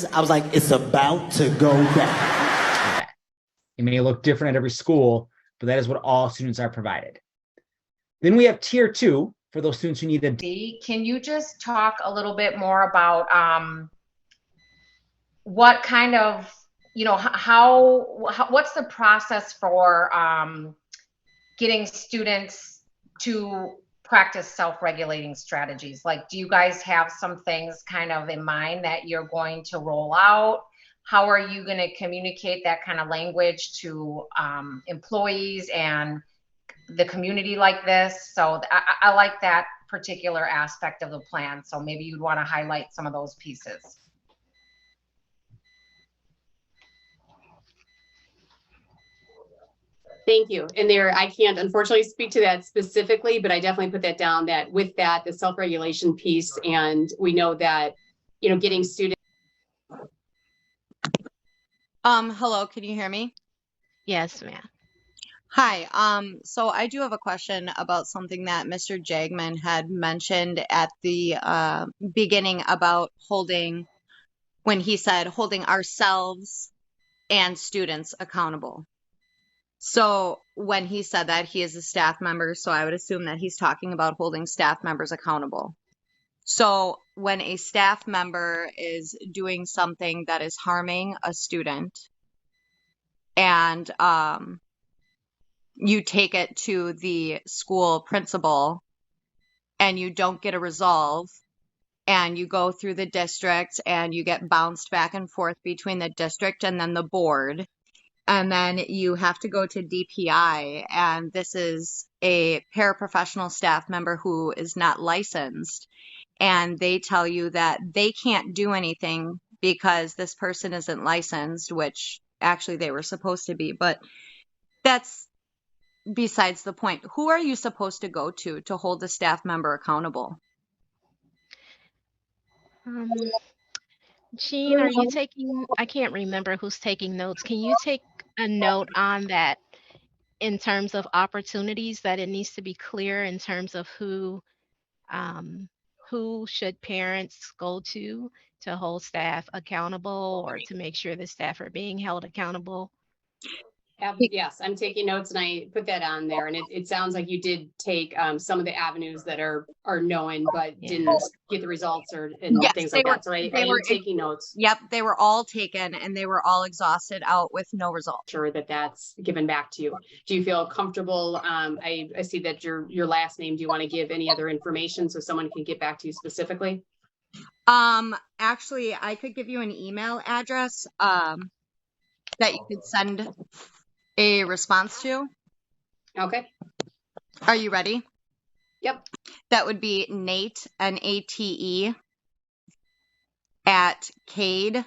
classes, I was like, it's about to go down. It may look different at every school, but that is what all students are provided. Then we have tier 2 for those students who need a. Can you just talk a little bit more about what kind of, what's the process for getting students to practice self-regulating strategies? Like, do you guys have some things kind of in mind that you're going to roll out? How are you going to communicate that kind of language to employees and the community like this? So I like that particular aspect of the plan. So maybe you'd want to highlight some of those pieces. Thank you. And there, I can't unfortunately speak to that specifically, but I definitely put that down, that with that, the self-regulation piece, and we know that, getting students. Hello, can you hear me? Yes, ma'am. Hi. So I do have a question about something that Mr. Jagman had mentioned at the beginning about when he said holding ourselves and students accountable. So when he said that, he is a staff member, so I would assume that he's talking about holding staff members accountable. So when a staff member is doing something that is harming a student and you take it to the school principal and you don't get a resolve and you go through the district and you get bounced back and forth between the district and then the board, and then you have to go to DPI, and this is a paraprofessional staff member who is not licensed, and they tell you that they can't do anything because this person isn't licensed, which actually they were supposed to be, but that's besides the point. Who are you supposed to go to hold the staff member accountable? Jean, are you taking, I can't remember who's taking notes. Can you take a note on that in terms of opportunities, that it needs to be clear in terms of who should parents go to hold staff accountable or to make sure the staff are being held accountable? Yes, I'm taking notes, and I put that on there, and it sounds like you did take some of the avenues that are known, but didn't get the results and Yes, things like that. So I am taking notes. Yep, they were all taken and they were all exhausted out with no result. Sure that that's given back to you. Do you feel comfortable? I see that your last name. Do you want to give any other information so someone can get back to you specifically? Actually, I could give you an email address that you could send a response to. Okay. Are you ready? Yep. That would be Nate, Nate, at Cade,